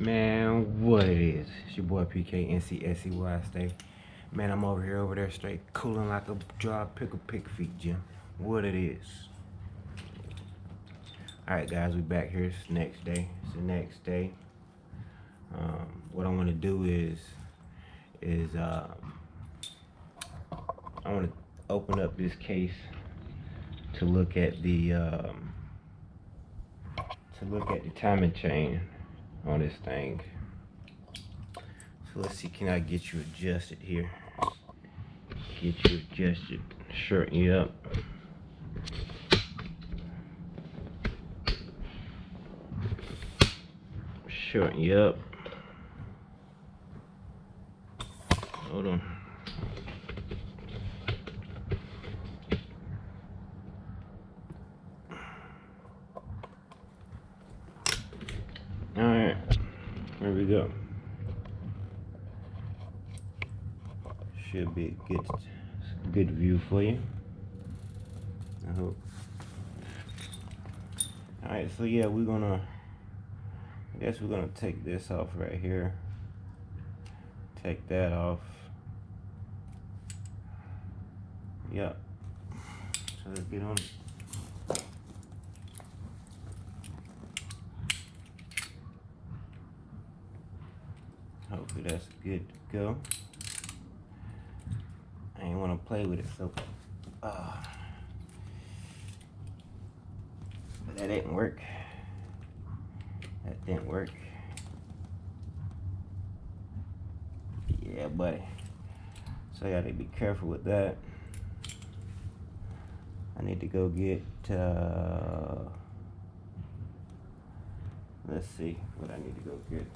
Man, what it is? It's your boy PK NCSEY Stay. Man, I'm over there straight cooling like a dry pickle pick feet, Jim. What it is? Alright guys, we back here. It's the next day. What I want to do is I want to open up this case to look at the timing chain on this thing. So let's see, can I get you adjusted here? Get you adjusted, shorten you up. Shorten you up. Hold on. Alright, here we go. Should be a good view for you, I hope. Alright, so yeah, I guess we're gonna take this off right here. Take that off. Yep. So let's get on it. Hopefully that's good to go. I ain't want to play with it, so but that didn't work. That didn't work. Yeah, buddy. So I gotta be careful with that. I need to go get let's see what I need to go get.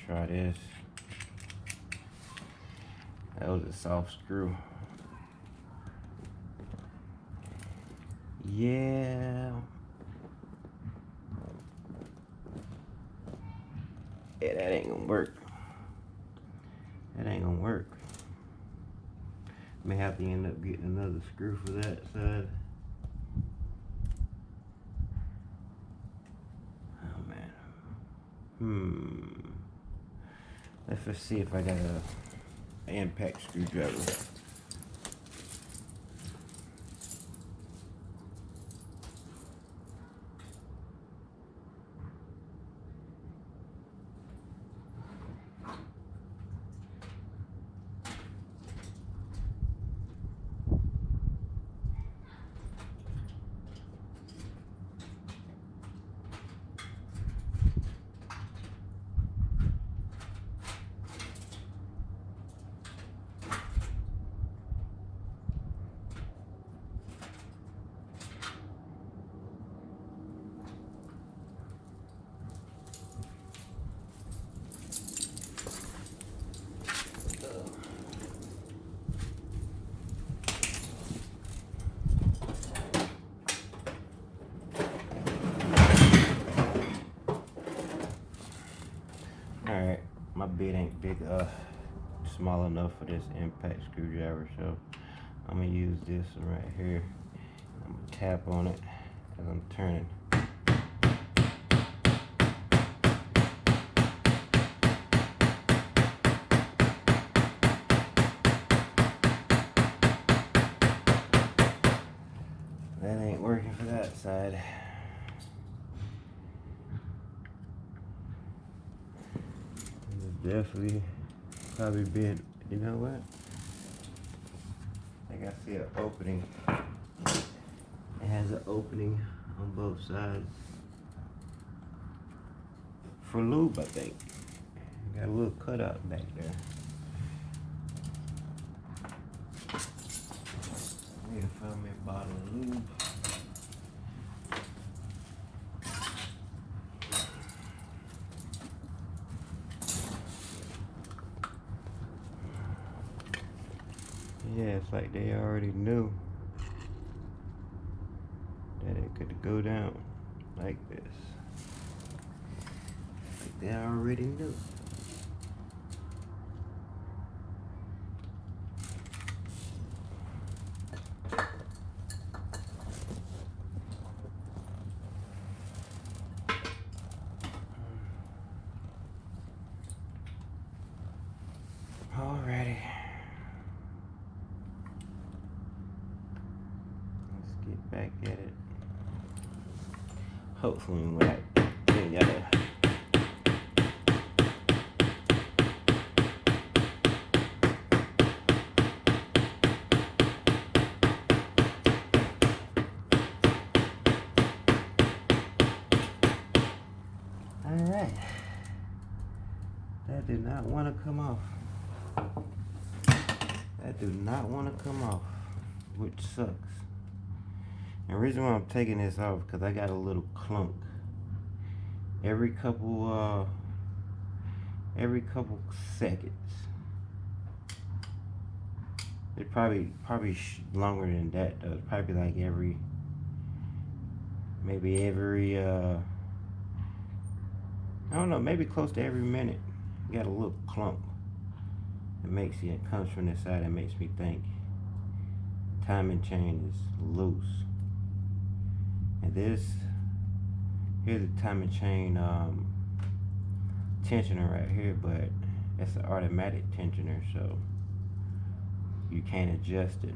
Try this. That was a soft screw. Yeah. Yeah, that ain't gonna work. That ain't gonna work. May have to end up getting another screw for that side. Oh man. Let's just see if I got an impact screwdriver. Alright, my bit ain't small enough for this impact screwdriver, so I'm gonna use this one right here. I'm gonna tap on it as I'm turning. That ain't working for that side. Definitely probably been, you know what? I think I see an opening. It has an opening on both sides for lube, I think. Got a little cutout back there. Need to find me a bottle of lube. Yeah, it's like they already knew that it could go down like this. Like they already knew. Alrighty. Let's get back at it. Hopefully without getting gotta. Alright. That did not want to come off. That do not want to come off, which sucks. And the reason why I'm taking this off because I got a little clunk. Every couple seconds. It probably longer than that though. It's probably like maybe every I don't know, maybe close to every minute. You got a little clump. It comes from the side and makes me think timing chain is loose. And here's the timing chain tensioner right here, but it's an automatic tensioner, so you can't adjust it.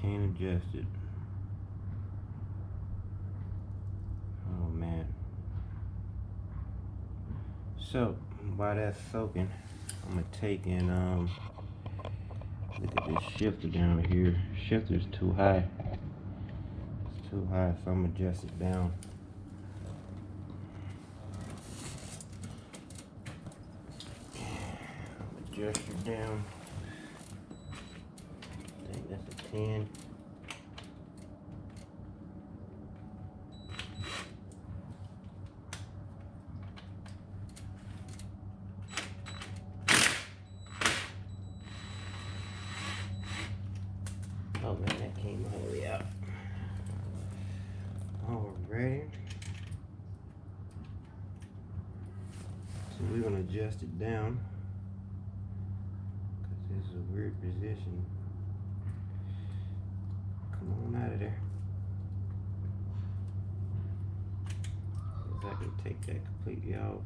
Can't adjust it. Oh man. So while that's soaking, I'm gonna take and look at this shifter down here. Shifter's too high. It's too high, so I'm gonna adjust it down. Adjust it down. I think that's a 10. Oh man, that came all the way out. Alrighty. So we're gonna adjust it down because this is a weird position. Come on out of there. So I can take that completely off.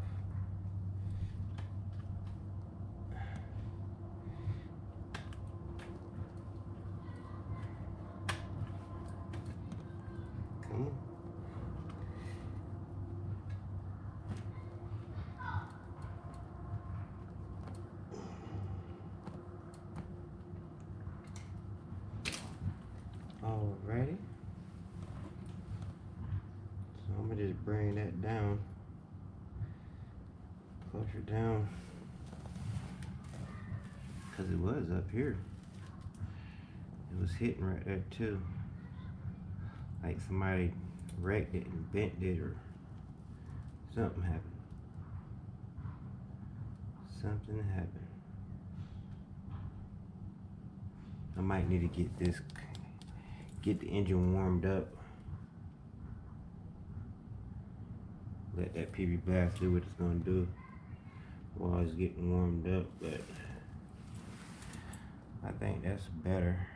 Come on. Alrighty. So I'm gonna just bring that down, closer down, because it was up here. It was hitting right there too. Like somebody wrecked it and bent it or something happened. Something happened. I might need to get the engine warmed up. Let that PB blast do what it's gonna do while it's getting warmed up, but I think that's better.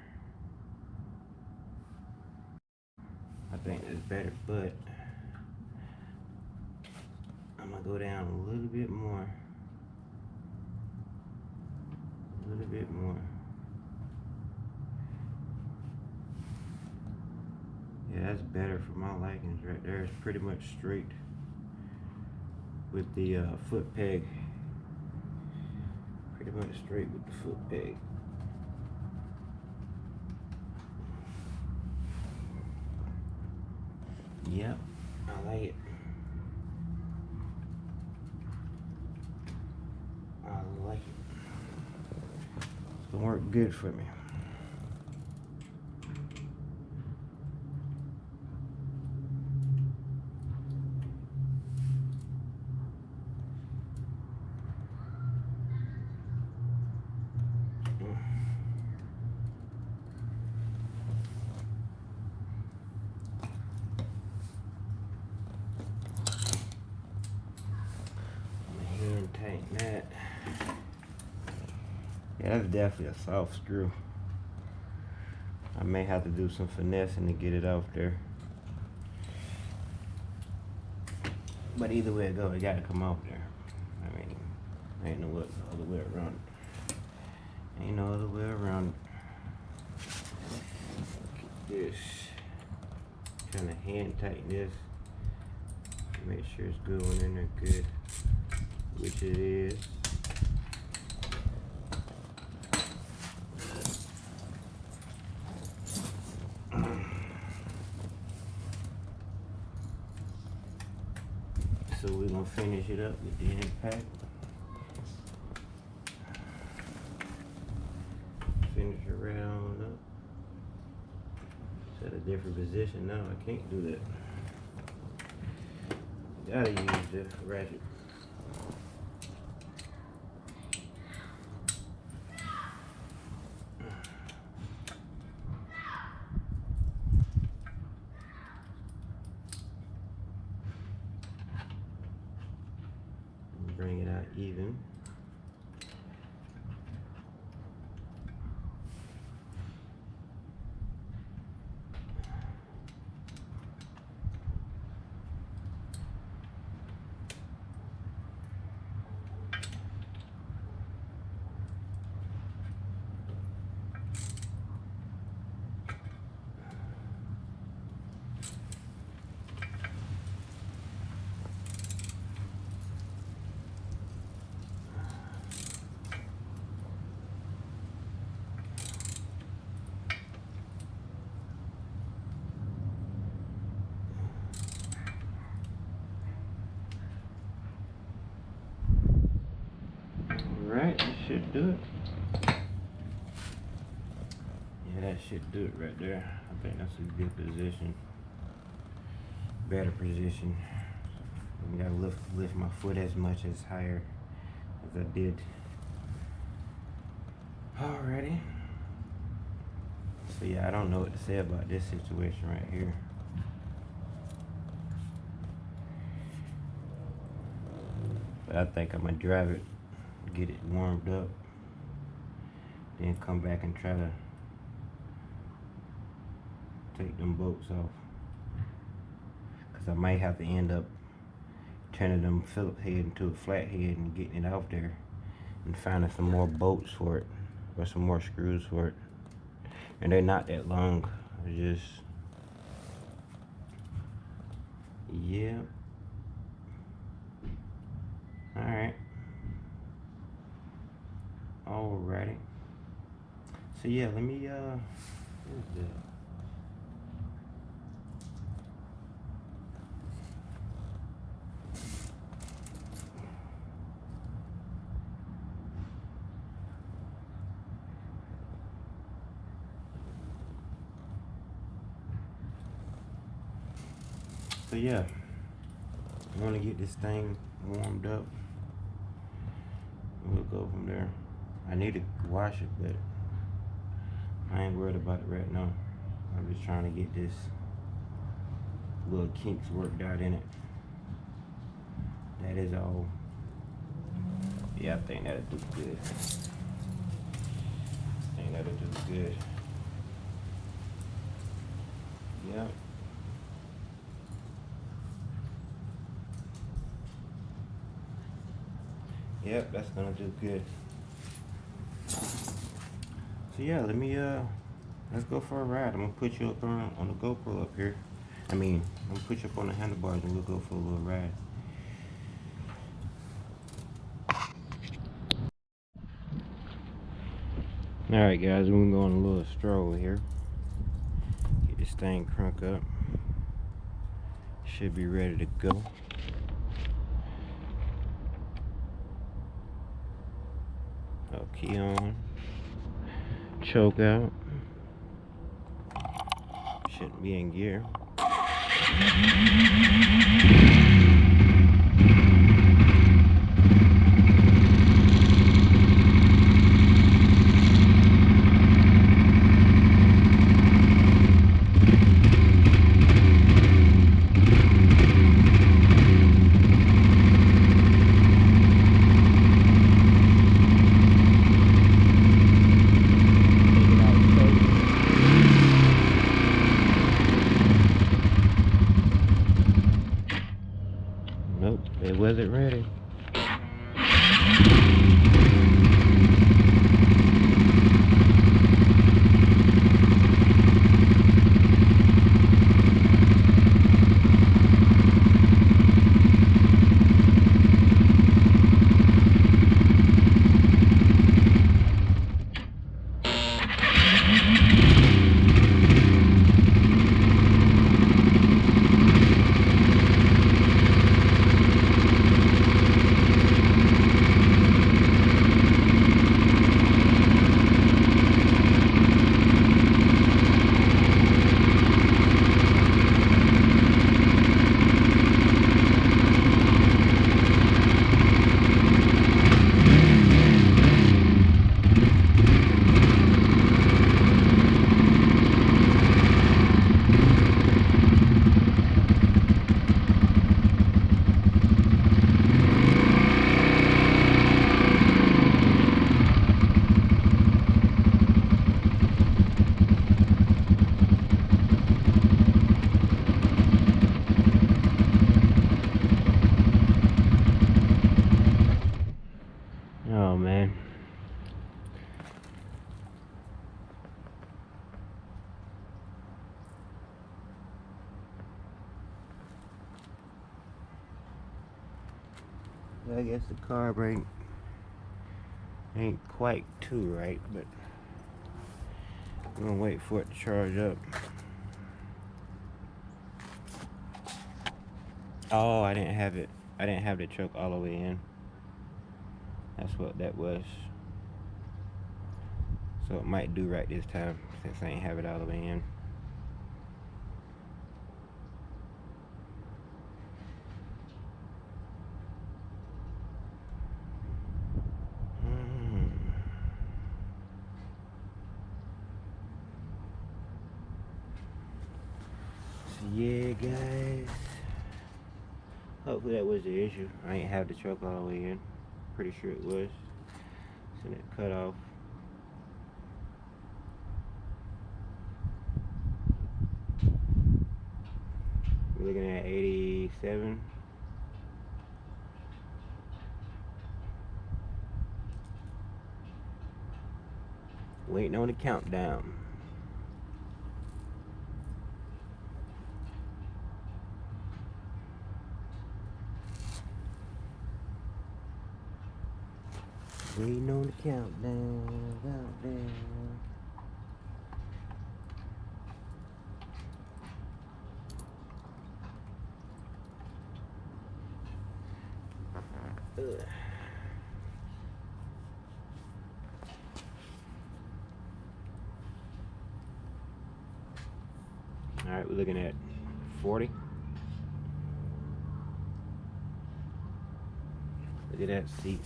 I think that's better, but I'm gonna go down a little bit more. A little bit more. Yeah, that's better for my likings right there. It's pretty much straight with the foot peg. Pretty much straight with the foot peg. Yep, I like it. I like it. It's gonna work good for me. Tighten that. Yeah, that's definitely a soft screw. I may have to do some finessing to get it off there. But either way it goes, it gotta come off there. I mean, Ain't no other way around it. Ain't no other way around it. Get this. Kind of hand tighten this. Make sure it's good one in there good. Which it is. So we're gonna finish it up with the impact. Finish it right on up. It's at a different position now. I can't do that. Gotta use this ratchet. Bring it out even. Alright, that should do it. Yeah, that should do it right there. I think that's a good position. Better position. I gotta lift my foot as much as higher as I did. Alrighty. So yeah, I don't know what to say about this situation right here. But I think I'm gonna drive it, get it warmed up, then come back and try to take them bolts off. Cause I might have to end up turning them Phillips head into a flat head and getting it out there and finding some more bolts for it or some more screws for it. And they're not that long. Just, yeah. Alright. Alrighty. So yeah, let me what is that? So yeah, I want to get this thing warmed up. We'll go from there. I need to wash it, but I ain't worried about it right now. I'm just trying to get this little kinks worked out in it. That is all. Yeah, I think that'll do good. I think that'll do good. Yep. Yep, that's gonna do good. So yeah, let me let's go for a ride. I'm gonna put you up on the GoPro up here. I'm gonna put you up on the handlebars and we'll go for a little ride. Alright guys, we're gonna go on a little stroll here. Get this thing crunk up. Should be ready to go. Key on, choke out, shouldn't be in gear. Oh man. I guess the carb ain't quite too right, but I'm gonna wait for it to charge up. Oh, I didn't have it. I didn't have the choke all the way in. That's what that was. So it might do right this time since I ain't have it all the way in. So yeah, guys. Hopefully that was the issue. I ain't have the choke all the way in. Pretty sure it was. So it cut off. We're looking at 87. Waiting on the countdown. Waiting on the countdown. Ugh. Alright, we're looking at 40. Look at that seat.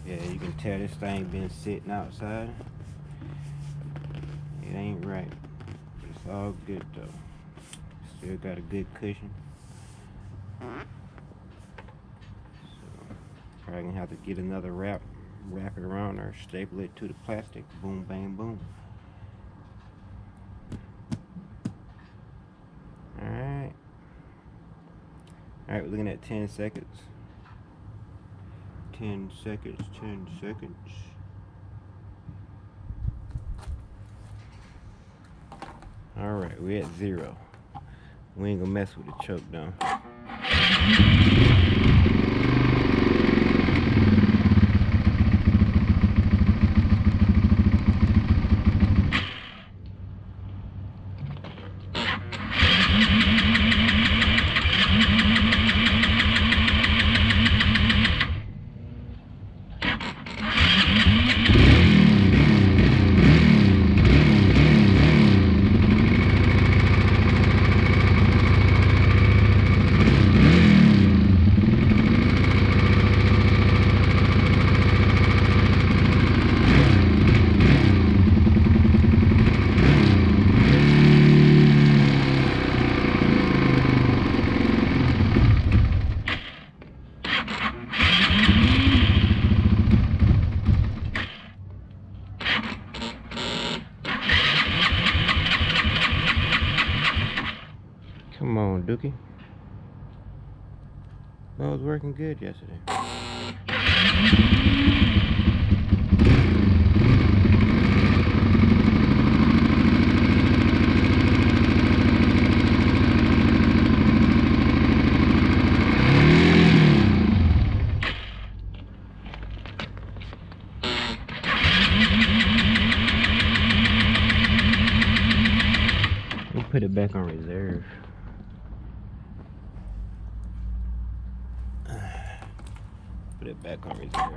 Yeah, you can tell this thing been sitting outside. It ain't right. It's all good though. Still got a good cushion. So probably gonna have to get another wrap it around or staple it to the plastic. Boom, bang, boom. Alright, we're looking at 10 seconds. 10 seconds, 10 seconds. Alright, we're at 0. We ain't gonna mess with the choke though. Come on, Dookie. That was working good yesterday. We'll put it back on reserve. Put it back on reserve.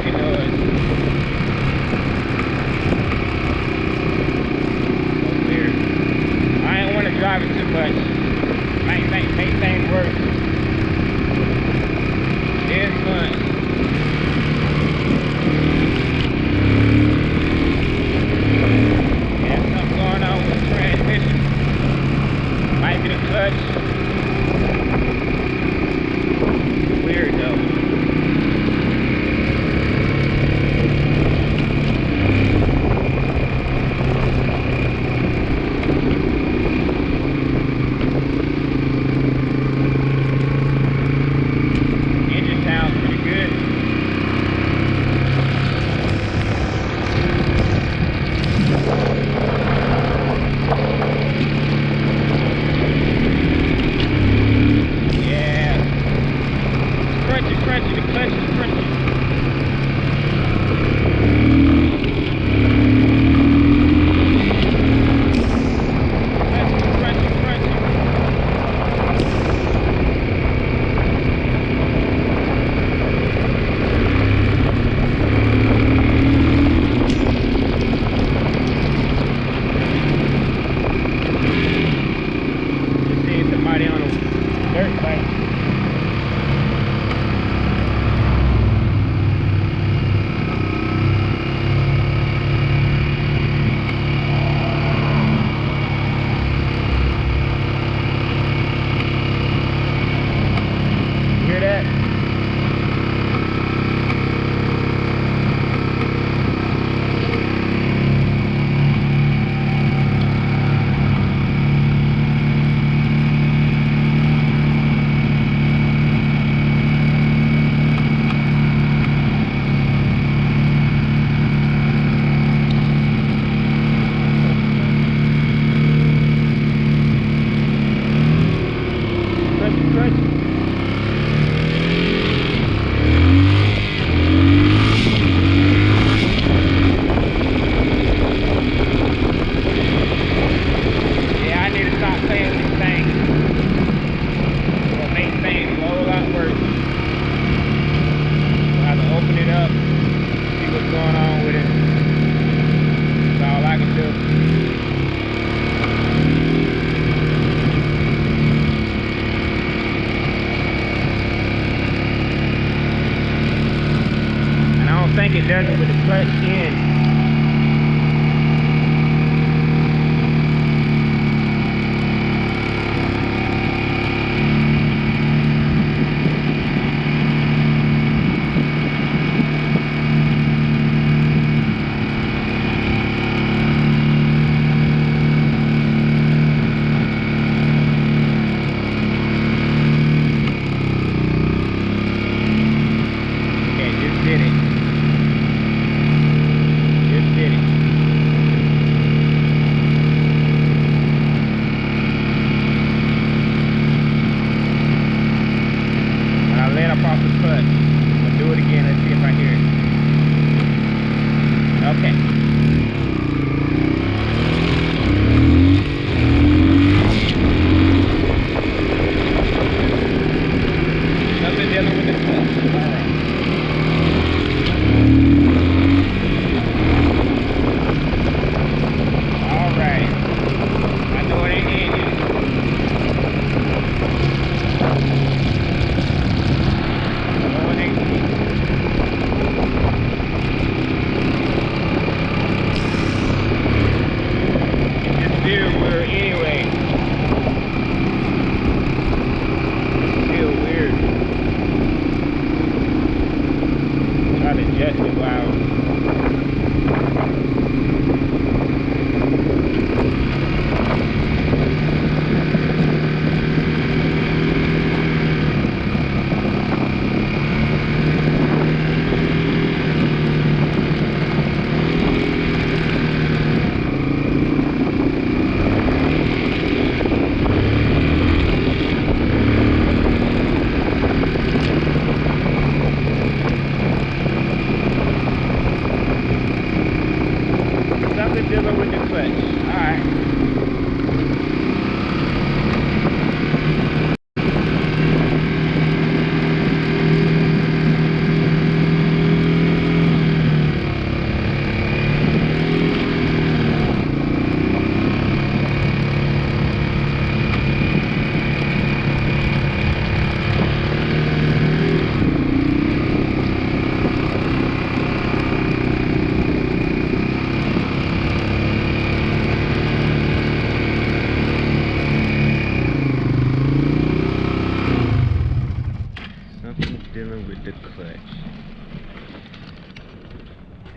making noise. So weird. I ain't want to drive it too much. Make things worse. It's fun. Yeah, something going on with the transmission. Might be the clutch. Weird though. It does it with the clutch in. Okay, just did it.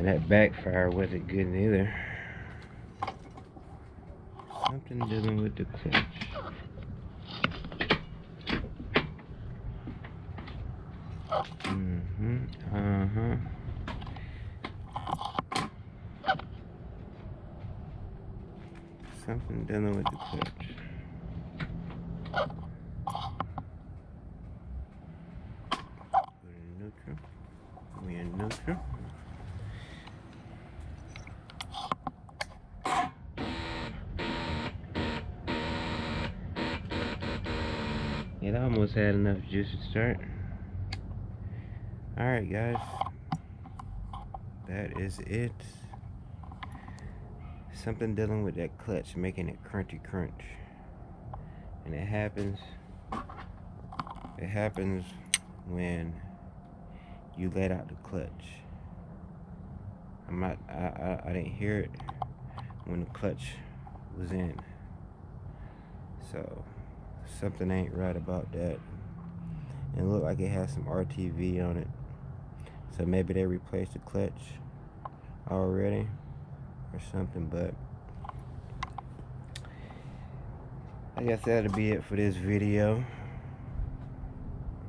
And that backfire wasn't good neither. Something dealing with the clutch. Something dealing with the clutch. Go to neutral. We in neutral. It almost had enough juice to start. Alright guys, that is it. Something dealing with that clutch, making it crunchy crunch. And it happens when you let out the clutch. I didn't hear it when the clutch was in. So something ain't right about that. And it looked like it has some RTV on it. So maybe they replaced the clutch already or something, but I guess that'll be it for this video.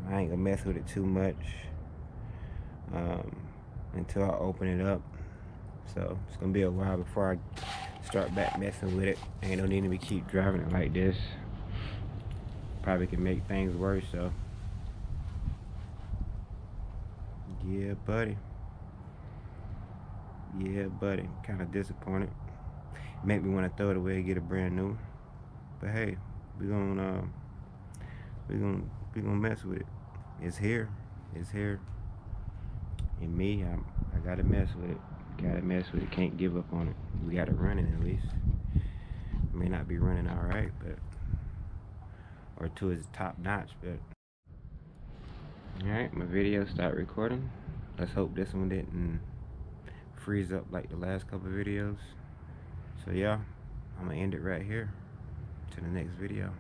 I ain't gonna mess with it too much until I open it up. So it's gonna be a while before I start back messing with it. Ain't no need to keep driving it like this. Probably can make things worse, so yeah buddy, kind of disappointed. Make me want to throw it away and get a brand new one. But hey, we gonna mess with it. It's here, and me, I gotta mess with it. Can't give up on it. We got it running at least. It may not be running all right, but or to its top notch, but all right, my video start recording. Let's hope this one didn't freeze up like the last couple videos. So yeah, I'm gonna end it right here. To the next video.